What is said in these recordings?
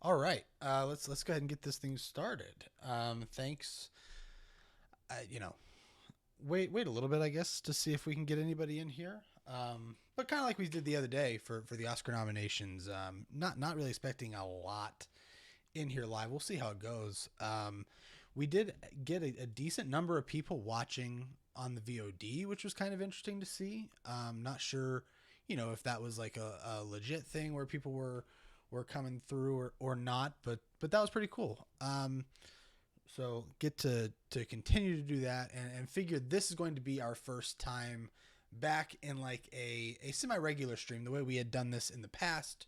All right, let's go ahead and get this thing started. Thanks. You know, wait a little bit, I guess, to see if we can get anybody in here. But kind of like we did the other day for the Oscar nominations. Not really expecting a lot in here live. We'll see how it goes. We did get a decent number of people watching on the VOD, which was kind of interesting to see. Not sure, if that was like a legit thing where people were coming through or not, but that was pretty cool. So get to continue to do that and figure this is going to be our first time back in like a semi-regular stream, the way we had done this in the past,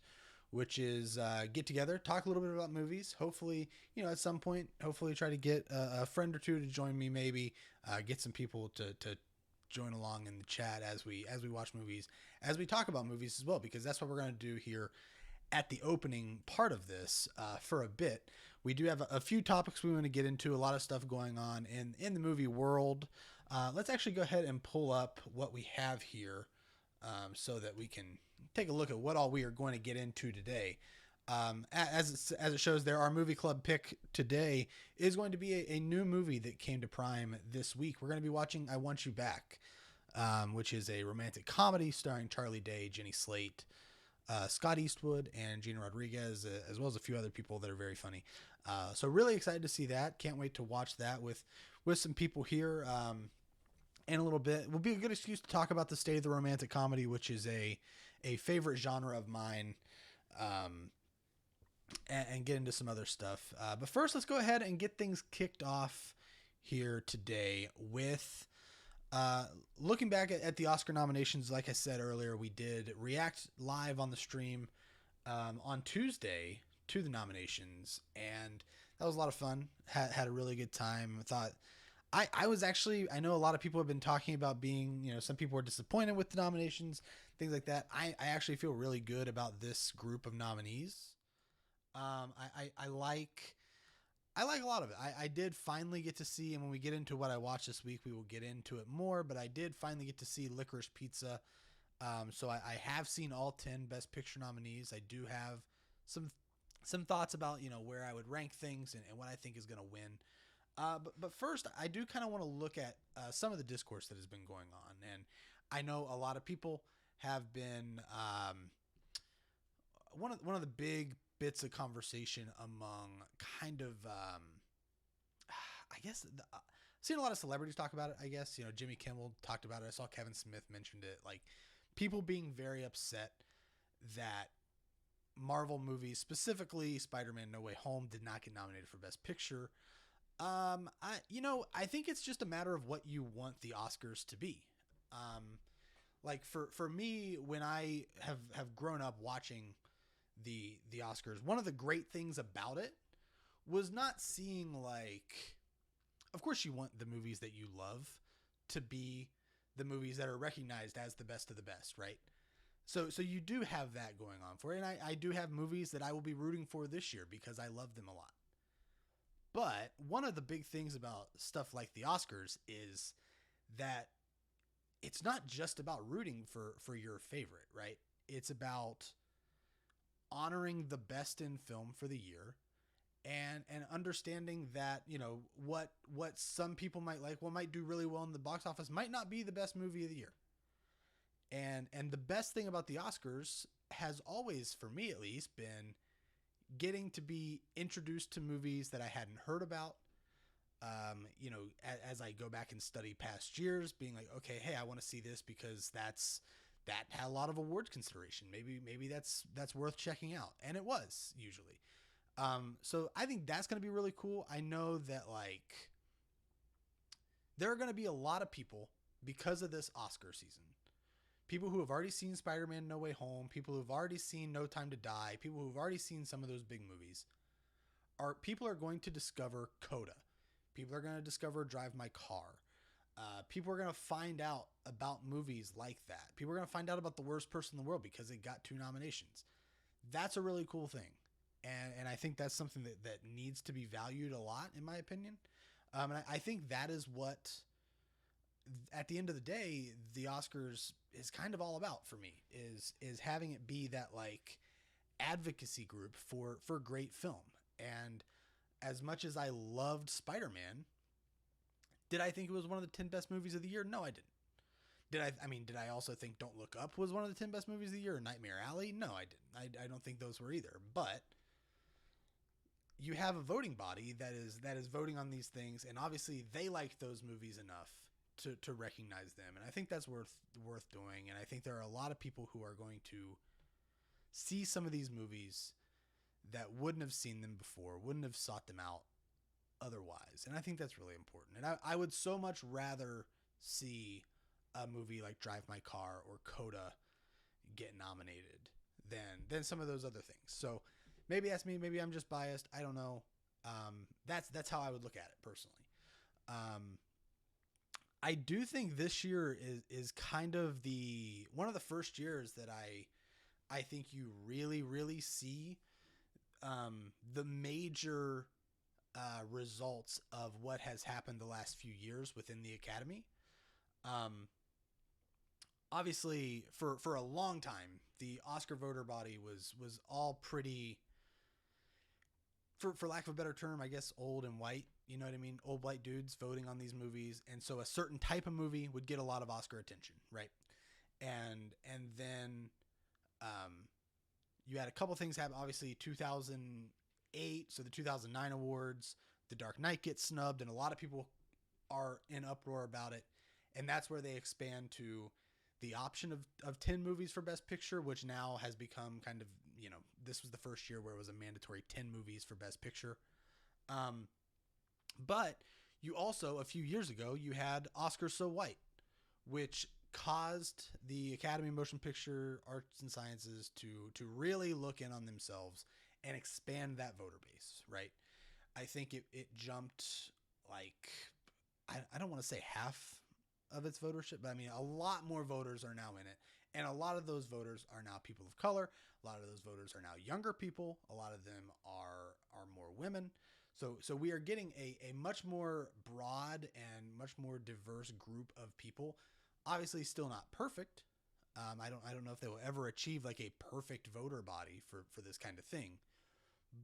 which is get together, talk a little bit about movies. Hopefully, at some point, hopefully try to get a friend or two to join me, maybe get some people to join along in the chat as we watch movies, as we talk about movies as well, because that's what we're going to do here at the opening part of this for a bit. We do have a few topics we want to get into, a lot of stuff going on in the movie world. Let's actually go ahead and pull up what we have here so that we can take a look at what all we are going to get into today. As it shows there, our movie club pick today is going to be a new movie that came to Prime this week. We're going to be watching I Want You Back, which is a romantic comedy starring Charlie Day, Jenny Slate, Scott Eastwood, and Gina Rodriguez, as well as a few other people that are very funny. So really excited to see that. Can't wait to watch that with some people here in a little bit. Will be a good excuse to talk about the state of the romantic comedy, which is a favorite genre of mine, and get into some other stuff. But first, let's go ahead and get things kicked off here today with uh, looking back at the Oscar nominations. Like I said earlier, we did react live on the stream on Tuesday to the nominations, and that was a lot of fun. Had a really good time. I thought I was actually, I know a lot of people have been talking about being, some people were disappointed with the nominations, things like that. I actually feel really good about this group of nominees. I like a lot of it. I did finally get to see, and when we get into what I watched this week, we will get into it more, but I did finally get to see Licorice Pizza. So I have seen all 10 Best Picture nominees. I do have some some thoughts about, where I would rank things and what I think is going to win. But first, I do kind of want to look at some of the discourse that has been going on. And I know a lot of people have been one of the big bits of conversation among kind of I guess seen a lot of celebrities talk about it. I guess Jimmy Kimmel talked about it. I saw Kevin Smith mentioned it. Like people being very upset that Marvel movies, specifically Spider-Man: No Way Home, did not get nominated for Best Picture. I think it's just a matter of what you want the Oscars to be. Like for me, when I have grown up watching the Oscars, one of the great things about it was not seeing like, of course you want the movies that you love to be the movies that are recognized as the best of the best, right? So you do have that going on for it. And I do have movies that I will be rooting for this year because I love them a lot. But one of the big things about stuff like the Oscars is that it's not just about rooting for your favorite, right? It's about honoring the best in film for the year and understanding that, what some people might like, what might do really well in the box office might not be the best movie of the year. And the best thing about the Oscars has always, for me at least, been getting to be introduced to movies that I hadn't heard about. As I go back and study past years, being like, okay, hey, I want to see this because that had a lot of awards consideration. Maybe that's worth checking out, and it was usually. So I think that's going to be really cool. I know that like there are going to be a lot of people because of this Oscar season. People who have already seen Spider-Man: No Way Home, people who have already seen No Time to Die, people who have already seen some of those big movies, people are going to discover Coda. People are going to discover Drive My Car. People are going to find out about movies like that. People are going to find out about The Worst Person in the World because it got 2 nominations. That's a really cool thing. And I think that's something that needs to be valued a lot, in my opinion. And I think that is what, at the end of the day, the Oscars is kind of all about for me, is having it be that like advocacy group for great film. And as much as I loved Spider-Man, did I think it was one of the 10 best movies of the year? No, I didn't. Did I also think Don't Look Up was one of the 10 best movies of the year, or Nightmare Alley? No, I didn't. I don't think those were either. But you have a voting body that is voting on these things, and obviously they liked those movies enough to recognize them. And I think that's worth doing. And I think there are a lot of people who are going to see some of these movies that wouldn't have seen them before, wouldn't have sought them out otherwise. And I think that's really important. And I would so much rather see a movie like Drive My Car or Coda get nominated than some of those other things. So maybe that's me. Maybe I'm just biased. I don't know. That's how I would look at it personally. I do think this year is kind of one of the first years that I think you really, really see the major results of what has happened the last few years within the Academy. Obviously, for a long time, the Oscar voter body was all pretty, for lack of a better term, I guess, old and white. You know what I mean? Old white dudes voting on these movies. And so a certain type of movie would get a lot of Oscar attention, right? And then you had a couple things happen. Obviously, 2008, so the 2009 awards, The Dark Knight gets snubbed, and a lot of people are in uproar about it. And that's where they expand to the option of 10 movies for Best Picture, which now has become kind of, this was the first year where it was a mandatory 10 movies for Best Picture. But you also, a few years ago, you had Oscars So White, which caused the Academy of Motion Picture Arts and Sciences to really look in on themselves and expand that voter base, right? I think it jumped like, I don't want to say half of its votership, but I mean, a lot more voters are now in it. And a lot of those voters are now people of color. A lot of those voters are now younger people. A lot of them are more women. So we are getting a much more broad and much more diverse group of people. Obviously still not perfect. I don't know if they will ever achieve like a perfect voter body for this kind of thing,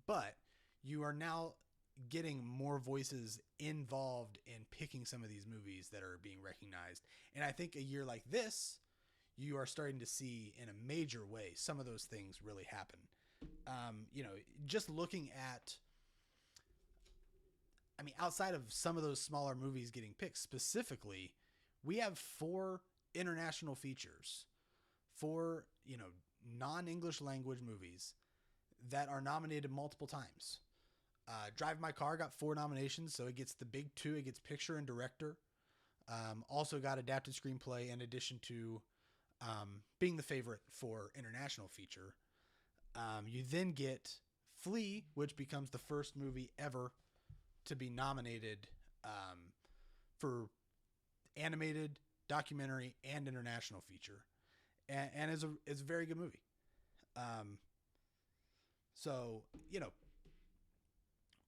but you are now getting more voices involved in picking some of these movies that are being recognized. And I think a year like this, you are starting to see in a major way some of those things really happen. Just looking at, outside of some of those smaller movies getting picked specifically, we have 4 international features, 4, non-English language movies that are nominated multiple times. Drive My Car got 4 nominations, so it gets the big 2. It gets picture and director. Also got adapted screenplay in addition to being the favorite for international feature. You then get Flea, which becomes the first movie ever to be nominated for animated, documentary, and international feature, and is a very good movie. So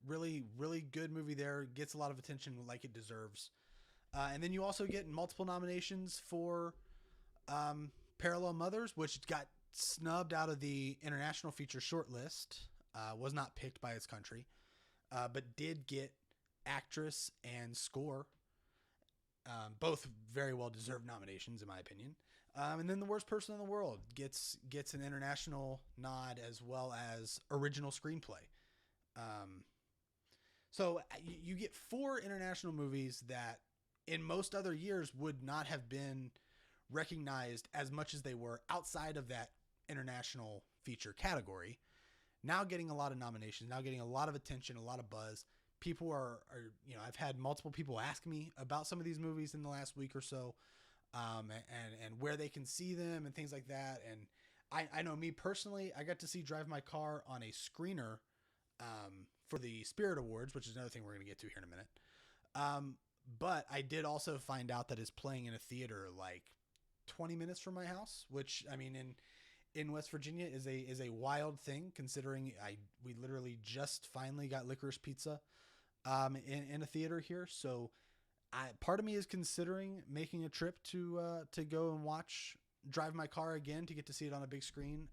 really, really good movie there. Gets a lot of attention like it deserves. And then you also get multiple nominations for Parallel Mothers, which got snubbed out of the international feature shortlist. Was not picked by its country, but did get actress and score. Both very well-deserved nominations, in my opinion. And then The Worst Person in the World gets an international nod as well as original screenplay. So you get 4 international movies that in most other years would not have been recognized as much as they were outside of that international feature category. Now getting a lot of nominations, now getting a lot of attention, a lot of buzz. People are I've had multiple people ask me about some of these movies in the last week or so, and where they can see them and things like that. And I know me personally, I got to see Drive My Car on a screener for the Spirit Awards, which is another thing we're going to get to here in a minute. But I did also find out that it's playing in a theater like 20 minutes from my house, which in West Virginia is a wild thing, considering we literally just finally got Licorice Pizza in a theater here. So part of me is considering making a trip to go and watch Drive My Car again to get to see it on a big screen.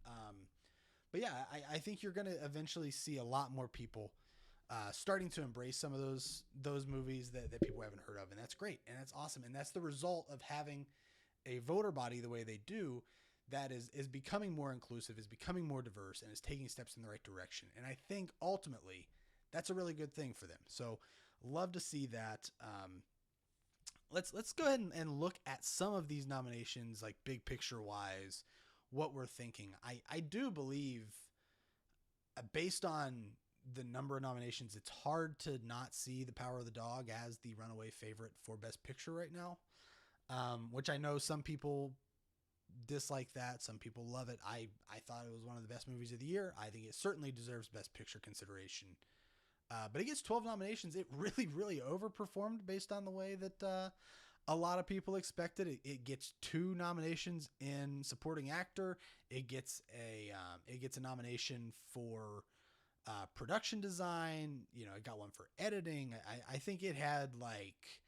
But yeah, I think you're going to eventually see a lot more people starting to embrace some of those movies that people haven't heard of, and that's great and that's awesome, and that's the result of having a voter body the way they do, that is becoming more inclusive, is becoming more diverse, and is taking steps in the right direction. And I think ultimately that's a really good thing for them. So love to see that. Let's go ahead and look at some of these nominations, like big picture wise, what we're thinking. I do believe, based on the number of nominations, it's hard to not see The Power of the Dog as the runaway favorite for Best Picture right now. Which I know some people dislike that. Some people love it. I thought it was one of the best movies of the year. I think it certainly deserves Best Picture consideration. But it gets 12 nominations. It really, really overperformed based on the way that a lot of people expected. It gets 2 nominations in supporting actor. It gets a nomination for production design. You know, it got one for editing. I think it had like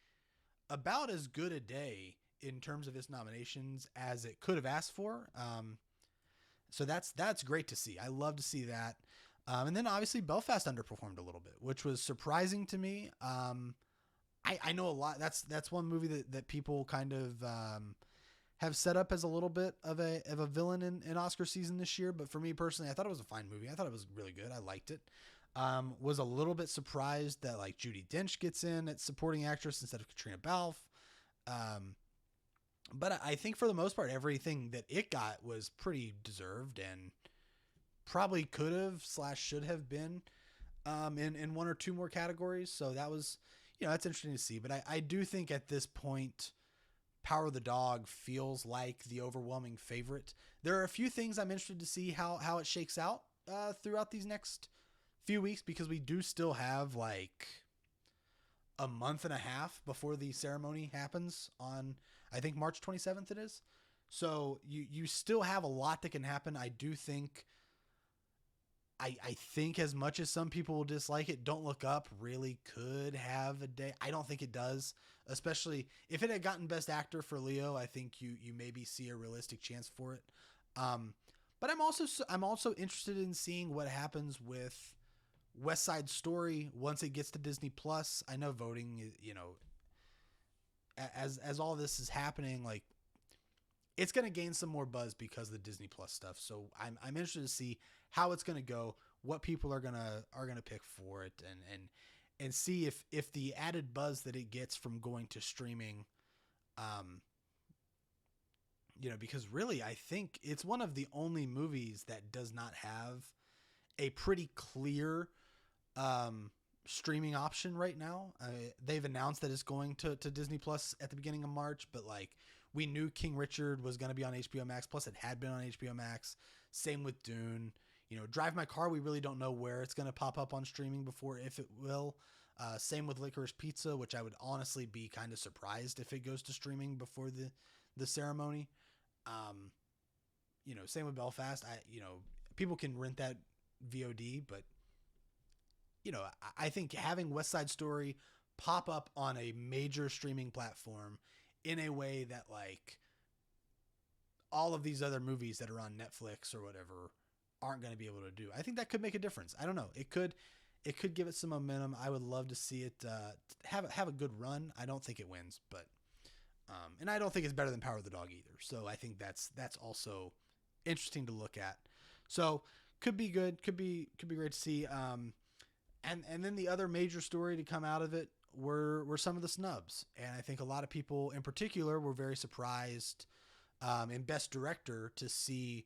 about as good a day in terms of its nominations as it could have asked for. So that's great to see. I love to see that. And then obviously Belfast underperformed a little bit, which was surprising to me. I know a lot. That's one movie that people kind of have set up as a little bit of a villain in Oscar season this year. But for me personally, I thought it was a fine movie. I thought it was really good. I liked it. Was a little bit surprised that like Judi Dench gets in at supporting actress instead of Katrina Balfe. But I think for the most part, everything that it got was pretty deserved and probably could have / should have been in 1 or 2 more categories. So that was, that's interesting to see. But I do think at this point, Power of the Dog feels like the overwhelming favorite. There are a few things I'm interested to see how it shakes out throughout these next few weeks, because we do still have like a month and a half before the ceremony happens on, I think, March 27th it is. So you still have a lot that can happen. I do think, I think as much as some people will dislike it, Don't Look Up really could have a day. I don't think it does, especially if it had gotten Best Actor for Leo. I think you maybe see a realistic chance for it. But I'm also interested in seeing what happens with West Side Story once it gets to Disney Plus. I know voting, as all this is happening, like it's going to gain some more buzz because of the Disney Plus stuff. So I'm interested to see how it's going to go, what people are going to pick for it, and see if the added buzz that it gets from going to streaming, because really I think it's one of the only movies that does not have a pretty clear streaming option right now. They've announced that it's going to Disney Plus at the beginning of March, but like we knew King Richard was going to be on HBO Max, plus it had been on HBO Max. Same with Dune. Drive My Car, we really don't know where it's going to pop up on streaming before, if it will. Same with Licorice Pizza, which I would honestly be kind of surprised if it goes to streaming before the ceremony. Same with Belfast. People can rent that VOD, but I think having West Side Story pop up on a major streaming platform in a way that like all of these other movies that are on Netflix or whatever aren't going to be able to do, I think that could make a difference. I don't know. It could give it some momentum. I would love to see it have a good run. I don't think it wins, but and I don't think it's better than Power of the Dog either. So I think that's also interesting to look at. So could be good. Could be great to see. And then the other major story to come out of it were some of the snubs. And I think a lot of people in particular were very surprised in Best Director to see.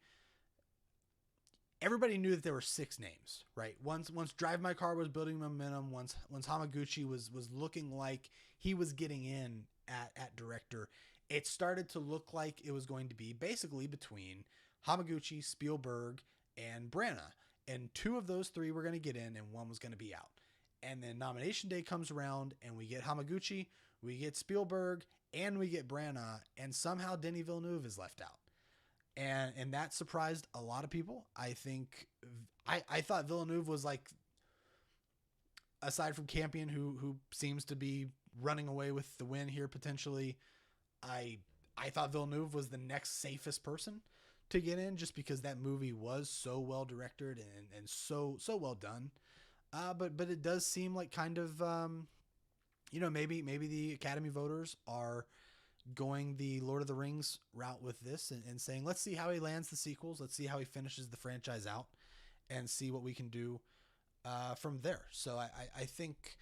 Everybody knew that there were 6 names, right? Once Drive My Car was building momentum, once Hamaguchi was looking like he was getting in at director, it started to look like it was going to be basically between Hamaguchi, Spielberg, and Branagh. And 2 of those 3 were going to get in and 1 was going to be out. And then nomination day comes around and we get Hamaguchi, we get Spielberg, and we get Branagh, and somehow Denis Villeneuve is left out. And that surprised a lot of people. I think I thought Villeneuve was like, aside from Campion, who seems to be running away with the win here potentially, I thought Villeneuve was the next safest person to get in, just because that movie was so well directed and so well done. But it does seem like kind of maybe the Academy voters are going the Lord of the Rings route with this, and saying, let's see how he lands the sequels, let's see how he finishes the franchise out, and see what we can do from there. So I think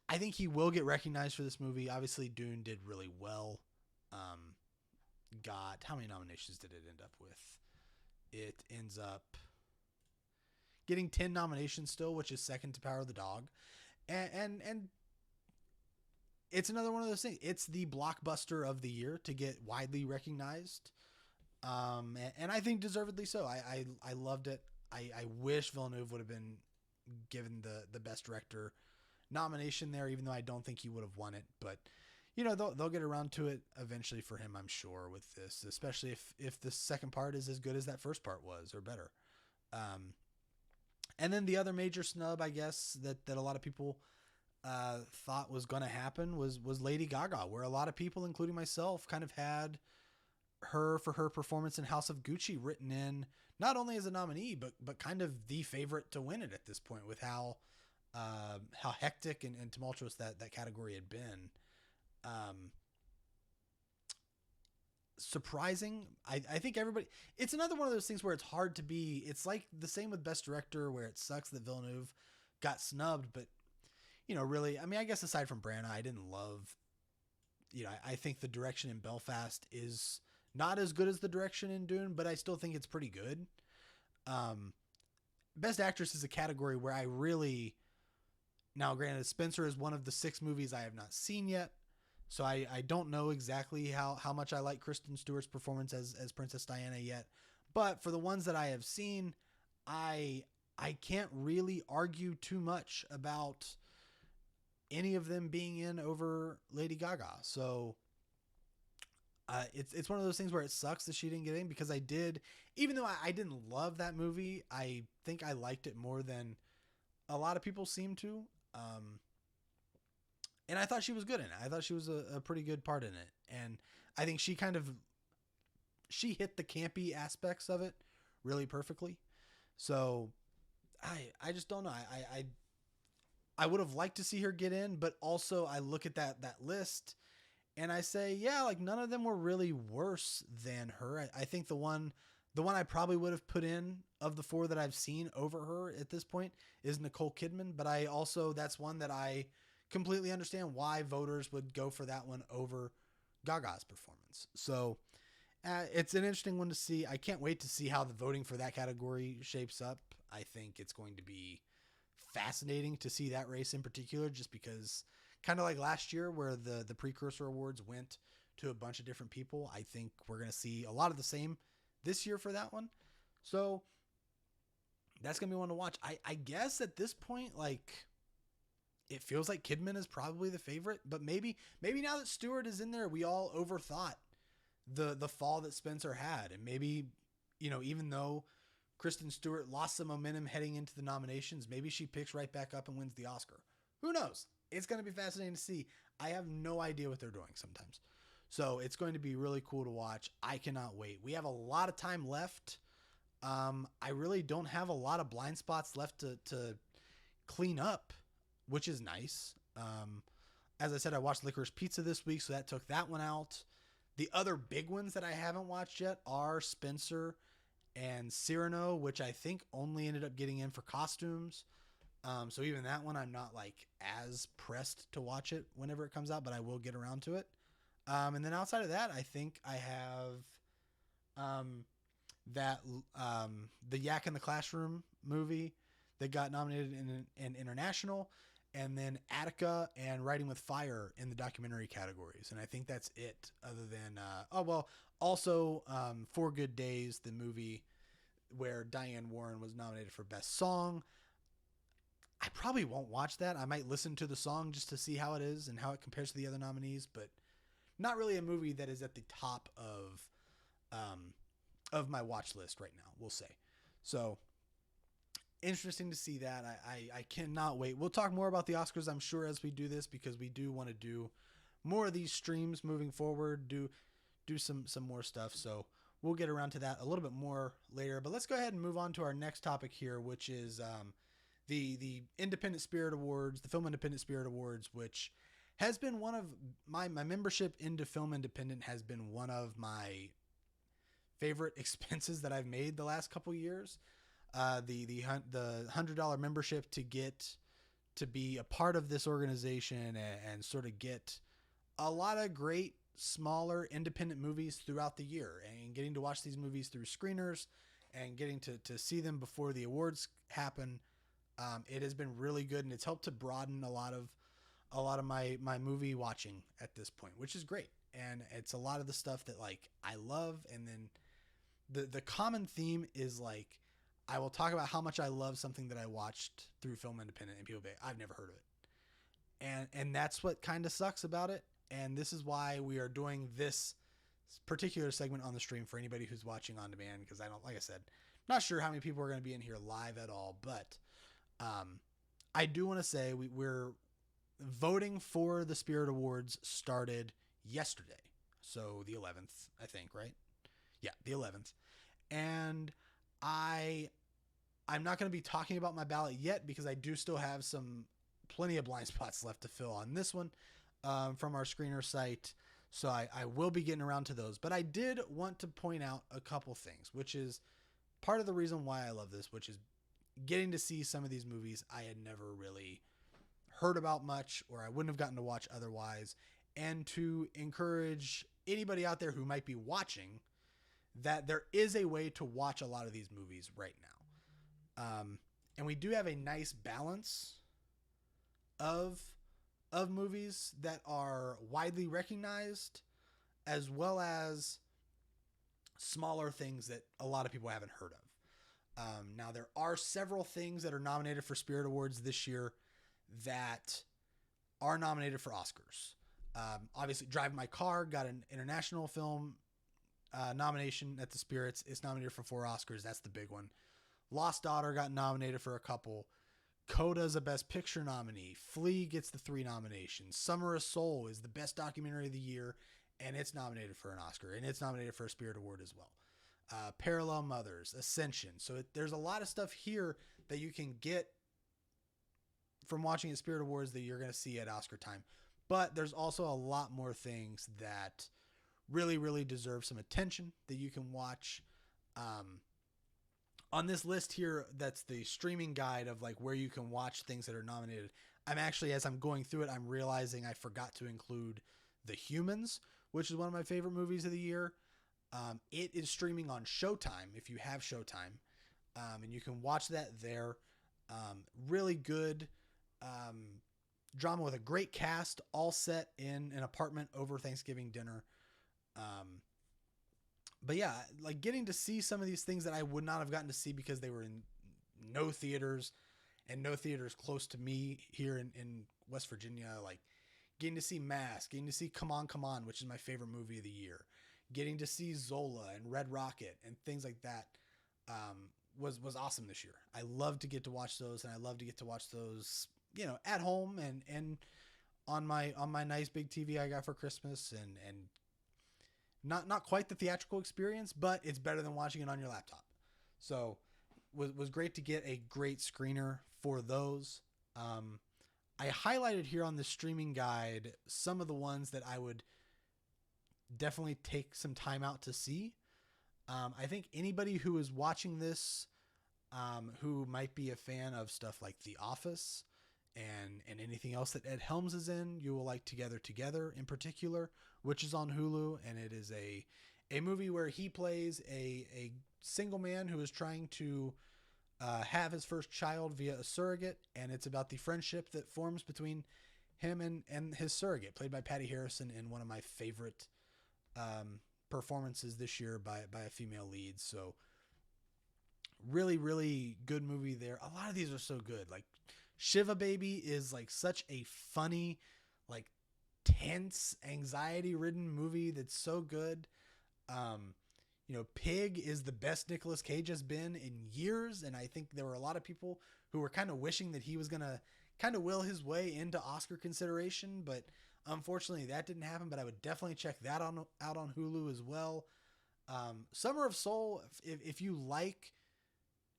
I think he will get recognized for this movie. Obviously, Dune did really well. Got, how many nominations did it end up with? It ends up getting 10 nominations still, which is second to Power of the Dog. And it's another one of those things. It's the blockbuster of the year to get widely recognized. And I think deservedly so. I loved it. I wish Villeneuve would have been given the best director nomination there, even though I don't think he would have won it. But they'll get around to it eventually for him, I'm sure, with this, especially if the second part is as good as that first part was, or better. And then the other major snub, I guess, that a lot of people thought was going to happen was Lady Gaga, where a lot of people, including myself, kind of had her for her performance in House of Gucci written in not only as a nominee, but kind of the favorite to win it at this point, with how hectic and tumultuous that category had been. Surprising. I think everybody, it's another one of those things where it's hard to be, it's like the same with Best Director, where it sucks that Villeneuve got snubbed, but really, I mean, I guess aside from Branagh, I didn't love, I think the direction in Belfast is not as good as the direction in Dune, but I still think it's pretty good. Best Actress is a category where I really, now granted, Spencer is one of the 6 movies I have not seen yet, so I don't know exactly how much I like Kristen Stewart's performance as Princess Diana yet, but for the ones that I have seen, I can't really argue too much about any of them being in over Lady Gaga. So it's one of those things where it sucks that she didn't get in, because I did, even though I didn't love that movie, I think I liked it more than a lot of people seem to. And I thought she was good in it. I thought she was a pretty good part in it. And I think she hit the campy aspects of it really perfectly. So I just don't know. I would have liked to see her get in, but also I look at that list and I say, yeah, like none of them were really worse than her. I think the one I probably would have put in of the 4 that I've seen over her at this point is Nicole Kidman. But that's one that I completely understand why voters would go for that one over Gaga's performance. So it's an interesting one to see. I can't wait to see how the voting for that category shapes up. I think it's going to be fascinating to see that race in particular, just because, kind of like last year where the precursor awards went to a bunch of different people, I think we're going to see a lot of the same this year for that one. So that's going to be one to watch. I guess at this point, like, it feels like Kidman is probably the favorite, but maybe now that Stewart is in there, we all overthought the fall that Spencer had. And maybe, even though Kristen Stewart lost some momentum heading into the nominations, maybe she picks right back up and wins the Oscar. Who knows? It's going to be fascinating to see. I have no idea what they're doing sometimes. So it's going to be really cool to watch. I cannot wait. We have a lot of time left. I really don't have a lot of blind spots left to clean up, which is nice. As I said, I watched Licorice Pizza this week, so that took that one out. The other big ones that I haven't watched yet are Spencer and Cyrano, which I think only ended up getting in for costumes. So even that one, I'm not like as pressed to watch it whenever it comes out, but I will get around to it. And then outside of that, I think I have the Yak in the Classroom movie that got nominated in international, and then Attica and Writing with Fire in the documentary categories. And I think that's it, other than, also 4 Good Days, the movie where Diane Warren was nominated for Best Song. I probably won't watch that. I might listen to the song just to see how it is and how it compares to the other nominees, but not really a movie that is at the top of my watch list right now, we'll say. So interesting to see that. I cannot wait. We'll talk more about the Oscars, I'm sure, as we do this, because we do want to do more of these streams moving forward, do some more stuff. So we'll get around to that a little bit more later. But let's go ahead and move on to our next topic here, which is the Independent Spirit Awards, the Film Independent Spirit Awards, which has been one of my membership into Film Independent has been one of my favorite expenses that I've made the last couple years. The $100 membership to get to be a part of this organization and sort of get a lot of great smaller independent movies throughout the year, and getting to watch these movies through screeners and getting to see them before the awards happen. It has been really good, and it's helped to broaden a lot of my movie watching at this point, which is great. And it's a lot of the stuff that like I love. And then the common theme is like, I will talk about how much I love something that I watched through Film Independent, and people be like, I've never heard of it. And that's what kind of sucks about it. And this is why we are doing this particular segment on the stream for anybody who's watching on demand. Cause like I said, not sure how many people are going to be in here live at all, but, I do want to say we're voting for the Spirit Awards started yesterday. So the 11th, I think, right? Yeah, the 11th. And I'm not going to be talking about my ballot yet because I do still have plenty of blind spots left to fill on this one from our screener site. So I will be getting around to those. But I did want to point out a couple things, which is part of the reason why I love this, which is getting to see some of these movies I had never really heard about much, or I wouldn't have gotten to watch otherwise, and to encourage anybody out there who might be watching that there is a way to watch a lot of these movies right now. And we do have a nice balance of movies that are widely recognized, as well as smaller things that a lot of people haven't heard of. Now there are several things that are nominated for Spirit Awards this year that are nominated for Oscars. Obviously Drive My Car got an international film nomination at the Spirits. It's nominated for 4 Oscars. That's the big one. Lost Daughter got nominated for a couple. Coda's a Best Picture nominee. Flea gets the 3 nominations. Summer of Soul is the best documentary of the year, and it's nominated for an Oscar, and it's nominated for a Spirit Award as well. Parallel Mothers, Ascension. So there's a lot of stuff here that you can get from watching at Spirit Awards that you're going to see at Oscar time. But there's also a lot more things that really, really deserve some attention that you can watch. On this list here, that's the streaming guide of like where you can watch things that are nominated. I'm actually, as I'm going through it, I'm realizing I forgot to include The Humans, which is one of my favorite movies of the year. It is streaming on Showtime if you have Showtime, and you can watch that there. Really good drama with a great cast, all set in an apartment over Thanksgiving dinner. But yeah, like getting to see some of these things that I would not have gotten to see because they were in no theaters and no theaters close to me here in West Virginia, like getting to see Mask, getting to see Come On, Come On, which is my favorite movie of the year, getting to see Zola and Red Rocket and things like that, was awesome this year. I love to get to watch those, and I love to get to watch those, you know, at home and on my nice big TV I got for Christmas, and not quite the theatrical experience, but it's better than watching it on your laptop. So was great to get a great screener for those. I highlighted here on the streaming guide some of the ones that I would definitely take some time out to see. I think anybody who is watching this, who might be a fan of stuff like The Office and anything else that Ed Helms is in, you will like Together in particular, which is on Hulu. And it is a movie where he plays a single man who is trying to have his first child via a surrogate. And it's about the friendship that forms between him and his surrogate, played by Patty Harrison, in one of my favorite performances this year by a female lead. So really, really good movie there. A lot of these are so good. Like Shiva Baby is like such a funny, like tense, anxiety ridden movie that's so good. You know, Pig is the best Nicolas Cage has been in years. And I think there were a lot of people who were kind of wishing that he was going to kind of will his way into Oscar consideration, but unfortunately that didn't happen. But I would definitely check that out on Hulu as well. Summer of Soul, if you like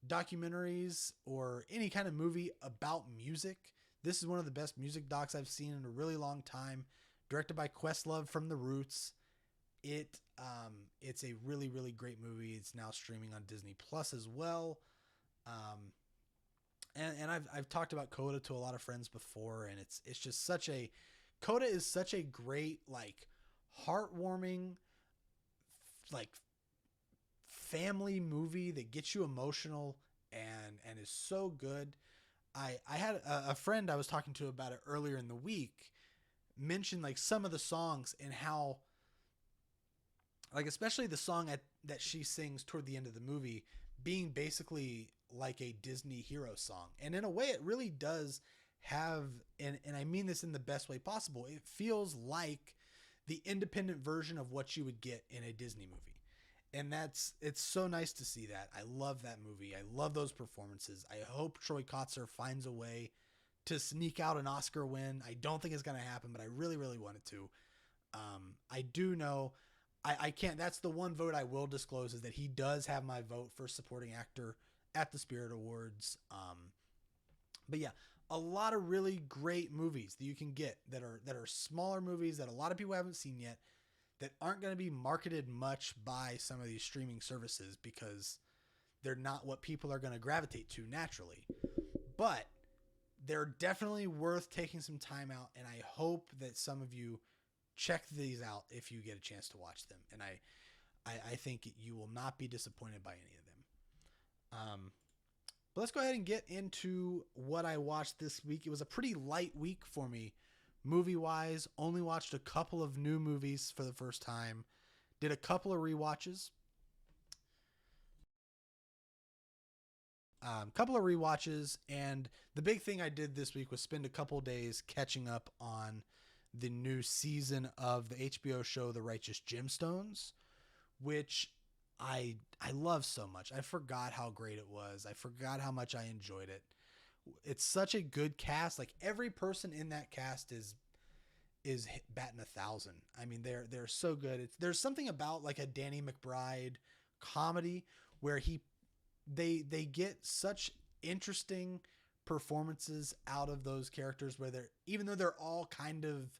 documentaries or any kind of movie about music, this is one of the best music docs I've seen in a really long time. Directed by Questlove from The Roots. It's a really, really great movie. It's now streaming on Disney Plus as well. Um, and I've talked about Coda to a lot of friends before, and it's just such a Coda is such a great, like, heartwarming, like, family movie that gets you emotional and is so good. I had a friend I was talking to about it earlier in the week mention like some of the songs and how, like, especially the song that she sings toward the end of the movie being basically like a Disney hero song. And in a way it really does have, and I mean this in the best way possible, it feels like the independent version of what you would get in a Disney movie. And it's so nice to see that. I love that movie. I love those performances. I hope Troy Kotsur finds a way to sneak out an Oscar win. I don't think it's going to happen, but I really, really want it to. I do know I can't. That's the one vote I will disclose, is that he does have my vote for supporting actor at the Spirit Awards. But yeah, a lot of really great movies that you can get that are smaller movies that a lot of people haven't seen yet, that aren't going to be marketed much by some of these streaming services because they're not what people are going to gravitate to naturally. But they're definitely worth taking some time out, and I hope that some of you check these out if you get a chance to watch them. And I think you will not be disappointed by any of them. But let's go ahead and get into what I watched this week. It was a pretty light week for me, movie-wise. Only watched a couple of new movies for the first time. Did a couple of rewatches. And the big thing I did this week was spend a couple days catching up on the new season of the HBO show The Righteous Gemstones, which I love so much. I forgot how great it was. I forgot how much I enjoyed it. It's such a good cast. Like, every person in that cast is batting 1,000. I mean, they're so good. There's something about like a Danny McBride comedy where they get such interesting performances out of those characters, where even though they're all kind of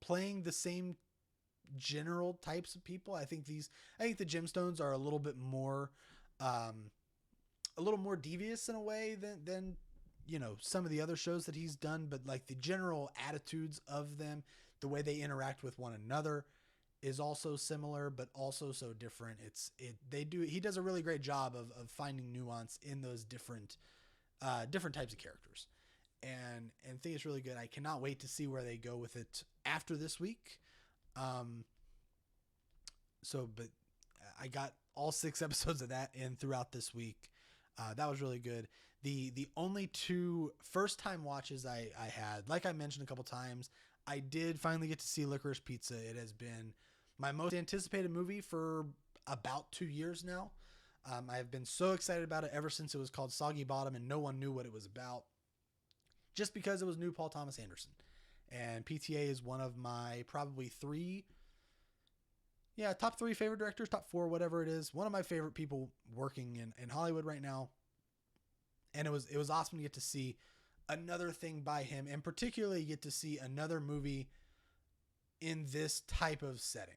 playing the same general types of people. I think the Gemstones are a little bit more, a little more devious in a way than some of the other shows that he's done. But like the general attitudes of them, the way they interact with one another, is also similar, but also so different. He does a really great job of finding nuance in those different types of characters, and think it's really good. I cannot wait to see where they go with it after this week. But I got all 6 episodes of that in throughout this week. That was really good. The only 2 first time watches I had, like I mentioned a couple times, I did finally get to see Licorice Pizza. It has been my most anticipated movie for about 2 years now. I've been so excited about it ever since it was called Soggy Bottom and no one knew what it was about, just because it was new Paul Thomas Anderson. And PTA is one of my probably top 3 favorite directors, top 4, whatever it is. One of my favorite people working in Hollywood right now. And it was awesome to get to see another thing by him, and particularly get to see another movie in this type of setting.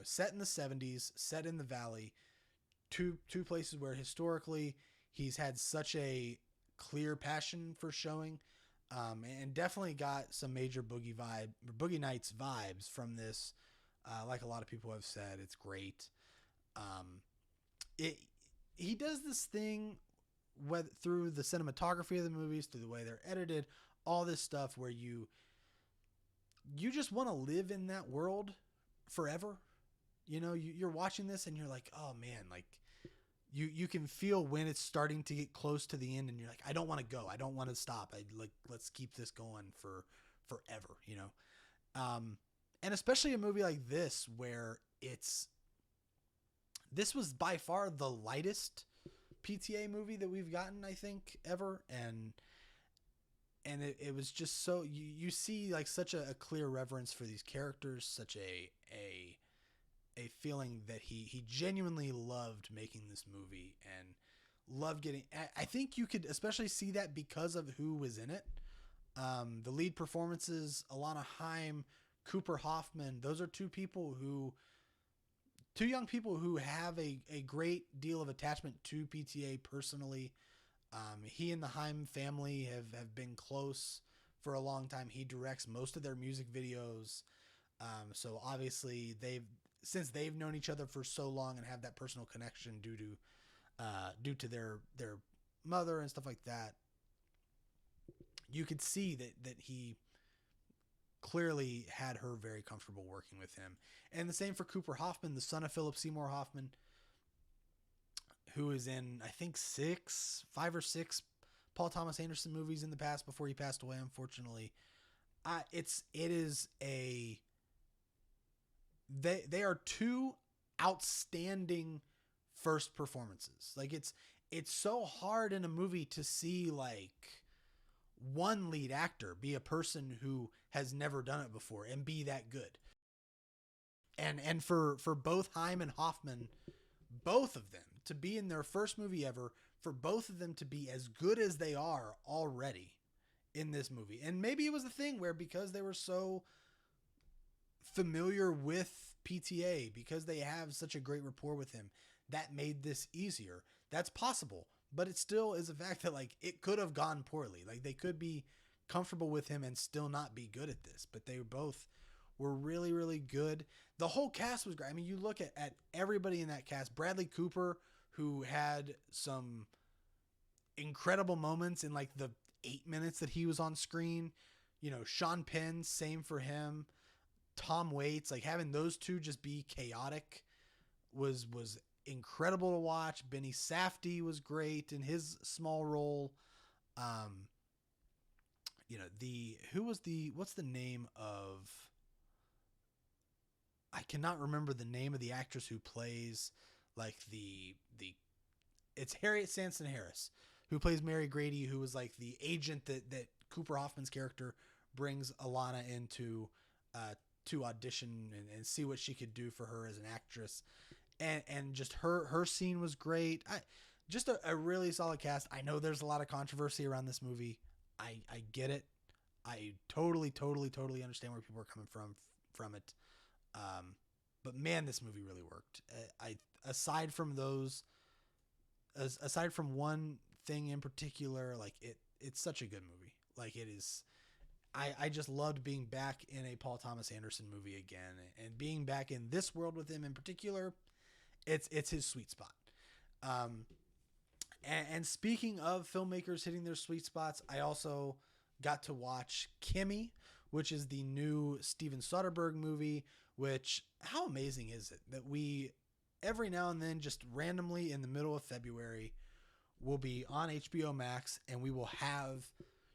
Set in the 70s, set in the Valley, two places where historically he's had such a clear passion for showing, and definitely got some major Boogie Nights vibes from this. Like a lot of people have said, it's great. He does this thing through the cinematography of the movies, through the way they're edited, all this stuff where you just want to live in that world forever. You're watching this and you're like, oh man, like you can feel when it's starting to get close to the end and you're like, I don't want to go. I don't want to stop. Let's keep this going for forever, and especially a movie like this, where this was by far the lightest PTA movie that we've gotten, I think, ever. And it was just so, you see like such a clear reverence for these characters, such a a feeling that he genuinely loved making this movie and loved getting. I think you could especially see that because of who was in it. The lead performances, Alana Haim, Cooper Hoffman. Those are two young people who have a great deal of attachment to PTA personally. He and the Haim family have been close for a long time. He directs most of their music videos. So obviously since they've known each other for so long and have that personal connection due to their mother and stuff like that, you could see that he clearly had her very comfortable working with him. And the same for Cooper Hoffman, the son of Philip Seymour Hoffman, who is in, I think, 5 or 6 Paul Thomas Anderson movies in the past before he passed away, unfortunately. They are two outstanding first performances. Like it's so hard in a movie to see like one lead actor be a person who has never done it before and be that good. And for both Haim and Hoffman, both of them to be in their first movie ever, for both of them to be as good as they are already in this movie. And maybe it was the thing where because they were so familiar with PTA, because they have such a great rapport with him, that made this easier. That's possible, but it still is a fact that like it could have gone poorly. Like they could be comfortable with him and still not be good at this, but they both were really, really good. The whole cast was great. I mean, you look at everybody in that cast. Bradley Cooper, who had some incredible moments in like the 8 minutes that he was on screen. You know, Sean Penn, same for him. Tom Waits, like having those two just be chaotic was incredible to watch. Benny Safdie was great in his small role. You know, what's the name of, I cannot remember the name of the actress who plays like it's Harriet Sanson Harris, who plays Mary Grady, who was like the agent that Cooper Hoffman's character brings Alana into to audition and see what she could do for her as an actress. And just her scene was great. Just a really solid cast. I know there's a lot of controversy around this movie. I get it. I totally understand where people are coming from it. But man, this movie really worked. Aside from one thing in particular, like it's such a good movie. Like it is. I just loved being back in a Paul Thomas Anderson movie again, and being back in this world with him in particular. It's his sweet spot. And speaking of filmmakers hitting their sweet spots, I also got to watch Kimmy, which is the new Steven Soderbergh movie, which, how amazing is it that we, every now and then, just randomly in the middle of February, will be on HBO Max and we will have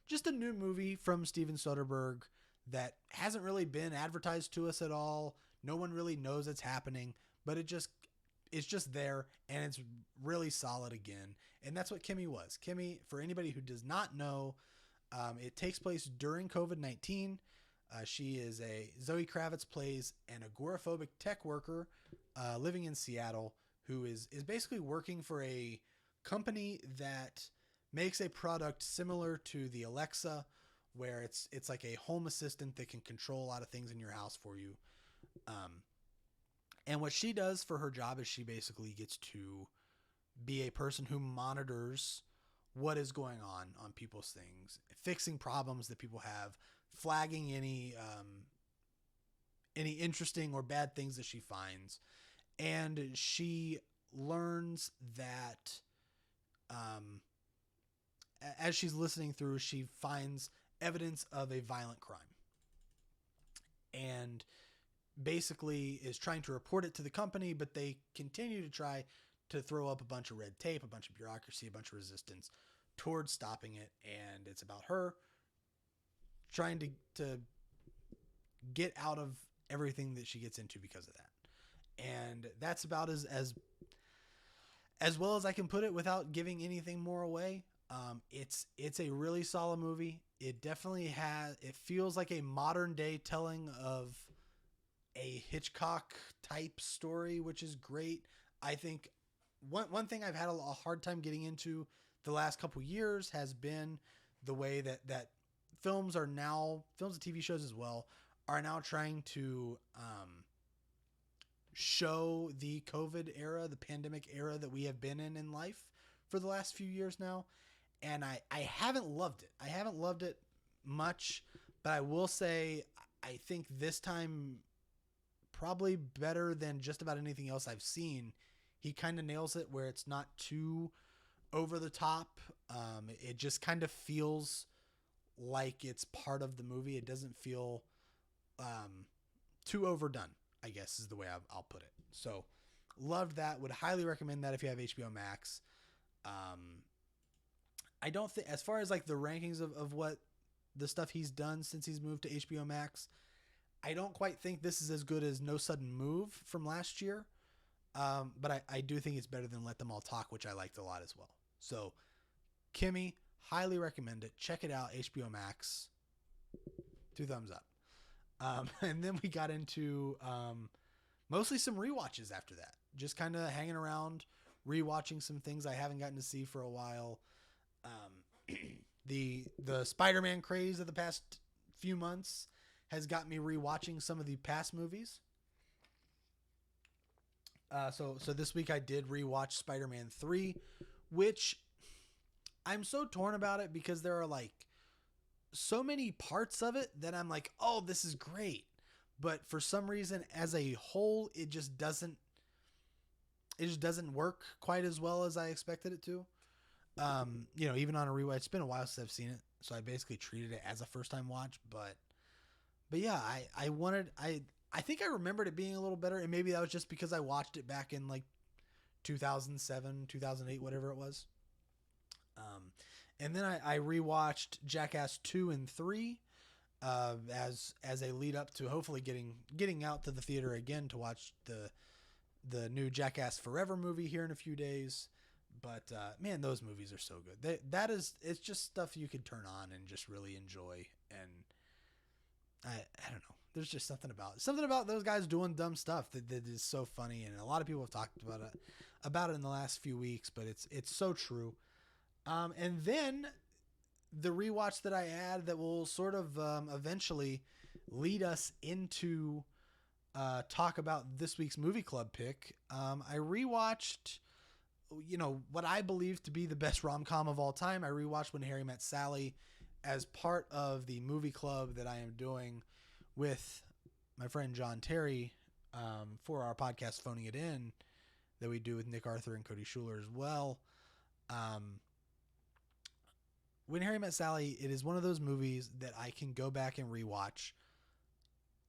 just a new movie from Steven Soderbergh that hasn't really been advertised to us at all. No one really knows it's happening, but it's just there and it's really solid again. And that's what Kimmy was. Kimmy, for anybody who does not know, it takes place during COVID-19. Zoe Kravitz plays an agoraphobic tech worker living in Seattle who is basically working for a company that makes a product similar to the Alexa, where it's like a home assistant that can control a lot of things in your house for you. And what she does for her job is she basically gets to be a person who monitors what is going on people's things, fixing problems that people have, flagging any interesting or bad things that she finds. And she learns that as she's listening through, she finds evidence of a violent crime and basically is trying to report it to the company, but they continue to try to throw up a bunch of red tape, a bunch of bureaucracy, a bunch of resistance towards stopping it. And it's about her trying to get out of everything that she gets into because of that. And that's about as well as I can put it without giving anything more away. It's a really solid movie. It definitely it feels like a modern day telling of a Hitchcock type story, which is great. I think one thing I've had a hard time getting into the last couple years has been the way that films and TV shows as well are now trying to show the COVID era, the pandemic era that we have been in life for the last few years now. And I haven't loved it. I haven't loved it much, but I will say I think this time probably better than just about anything else I've seen. He kind of nails it where it's not too over the top. It just kind of feels like it's part of the movie. It doesn't feel too overdone, I guess is the way I'll put it. So loved that. Would highly recommend that if you have HBO Max. I don't think, as far as like the rankings of what the stuff he's done since he's moved to HBO Max, I don't quite think this is as good as No Sudden Move from last year. But I do think it's better than Let Them All Talk, which I liked a lot as well. So Kimmy, highly recommend it. Check it out. HBO Max. 2 thumbs up. And then we got into mostly some rewatches after that. Just kind of hanging around, rewatching some things I haven't gotten to see for a while. The Spider-Man craze of the past few months has got me rewatching some of the past movies. So this week I did rewatch Spider-Man 3, which I'm so torn about it because there are like so many parts of it that I'm like, oh, this is great. But for some reason, as a whole, it just doesn't work quite as well as I expected it to. Even on a rewatch, it's been a while since I've seen it, so I basically treated it as a first time watch. But yeah, I think I remembered it being a little better, and maybe that was just because I watched it back in like 2007, 2008, whatever it was. And then I rewatched Jackass 2 and 3 as a lead up to hopefully getting out to the theater again to watch the new Jackass Forever movie here in a few days. But man, those movies are so good. It's just stuff you could turn on and just really enjoy. And I don't know. There's just something about those guys doing dumb stuff that is so funny, and a lot of people have talked about it in the last few weeks. But it's so true. And then the rewatch that I add that will sort of eventually lead us into talk about this week's movie club pick. I rewatched, what I believe to be the best rom-com of all time. I rewatched When Harry Met Sally as part of the movie club that I am doing with my friend John Terry for our podcast Phoning It In that we do with Nick Arthur and Cody Schuler as well. When Harry Met Sally, it is one of those movies that I can go back and rewatch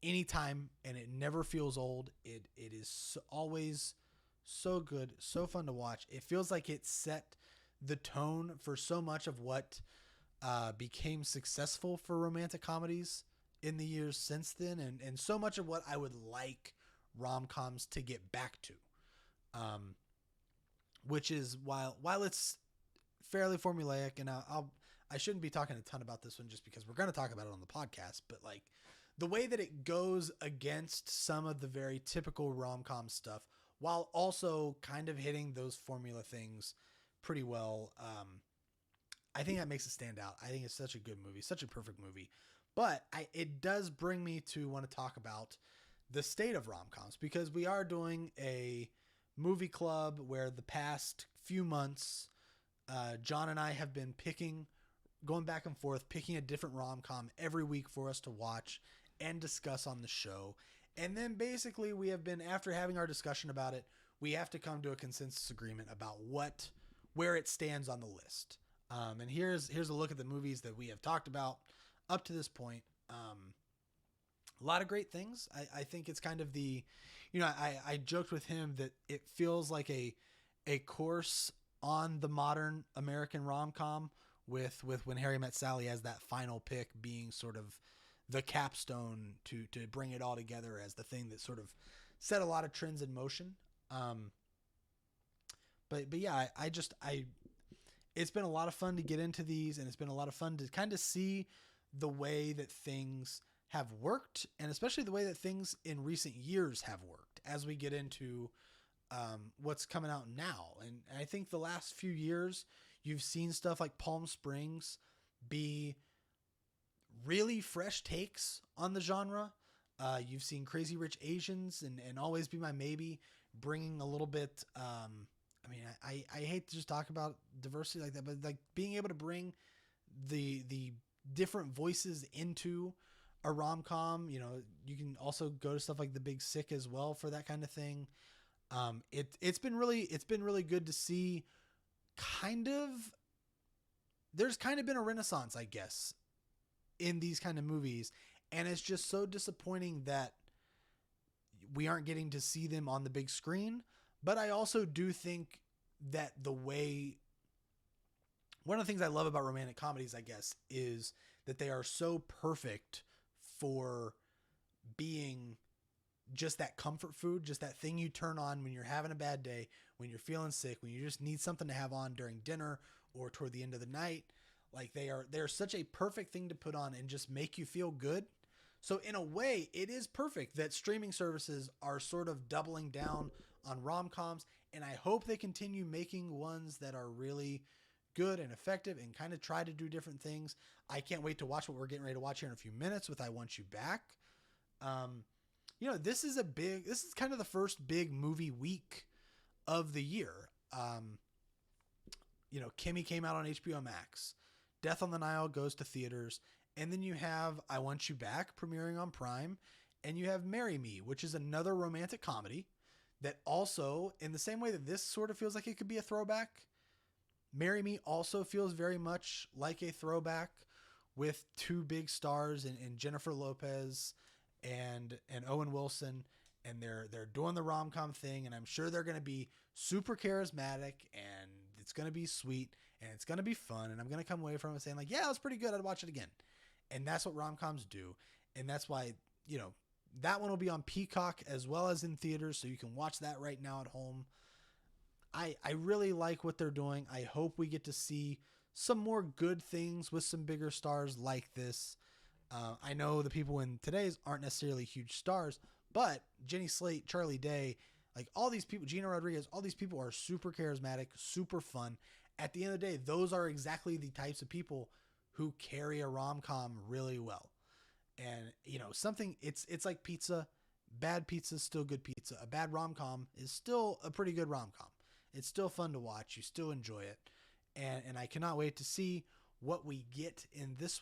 anytime, and it never feels old. It is always so good, so fun to watch. It feels like it set the tone for so much of what became successful for romantic comedies in the years since then, and so much of what I would like rom-coms to get back to. Which is while it's fairly formulaic, and I shouldn't be talking a ton about this one just because we're going to talk about it on the podcast, but like the way that it goes against some of the very typical rom-com stuff while also kind of hitting those formula things pretty well. I think that makes it stand out. I think it's such a good movie, such a perfect movie, but it does bring me to want to talk about the state of rom-coms, because we are doing a movie club where the past few months, John and I have been going back and forth, picking a different rom-com every week for us to watch and discuss on the show. And then basically we have been, after having our discussion about it, we have to come to a consensus agreement about where it stands on the list. And here's a look at the movies that we have talked about up to this point. A lot of great things. I think it's kind of I joked with him that it feels like a course on the modern American rom-com with When Harry Met Sally as that final pick being sort of the capstone to bring it all together as the thing that sort of set a lot of trends in motion. But yeah, it's been a lot of fun to get into these, and it's been a lot of fun to kind of see the way that things have worked, and especially the way that things in recent years have worked as we get into what's coming out now. And I think the last few years, you've seen stuff like Palm Springs be really fresh takes on the genre. You've seen Crazy Rich Asians and Always Be My Maybe bringing a little bit. I mean, I hate to just talk about diversity like that, but like being able to bring the different voices into a rom-com. You know, you can also go to stuff like The Big Sick as well for that kind of thing. It's been really good to see. There's kind of been a renaissance, I guess, in these kind of movies, and it's just so disappointing that we aren't getting to see them on the big screen. But I also do think that one of the things I love about romantic comedies, I guess, is that they are so perfect for being just that comfort food, just that thing you turn on when you're having a bad day, when you're feeling sick, when you just need something to have on during dinner or toward the end of the night. Like they're such a perfect thing to put on and just make you feel good. So in a way, it is perfect that streaming services are sort of doubling down on rom-coms, and I hope they continue making ones that are really good and effective and kind of try to do different things. I can't wait to watch what we're getting ready to watch here in a few minutes with I Want You Back. You know, this is kind of the first big movie week of the year. You know, Kimmy came out on HBO Max. Death on the Nile goes to theaters. And then you have I Want You Back premiering on Prime. And you have Marry Me, which is another romantic comedy that also, in the same way that this sort of feels like it could be a throwback, Marry Me also feels very much like a throwback with two big stars in Jennifer Lopez and Owen Wilson. And they're doing the rom-com thing, and I'm sure they're going to be super charismatic, and it's going to be sweet, and it's going to be fun, and I'm going to come away from it saying like, yeah, it was pretty good. I'd watch it again. And that's what rom-coms do. And that's why, you know, that one will be on Peacock as well as in theaters, so you can watch that right now at home. I really like what they're doing. I hope we get to see some more good things with some bigger stars like this. I know the people in today's aren't necessarily huge stars, but Jenny Slate, Charlie Day, like all these people, Gina Rodriguez, all these people are super charismatic, super fun. At the end of the day, those are exactly the types of people who carry a rom-com really well. And, you know, it's like pizza. Bad pizza is still good pizza. A bad rom-com is still a pretty good rom-com. It's still fun to watch. You still enjoy it. And I cannot wait to see what we get in this one.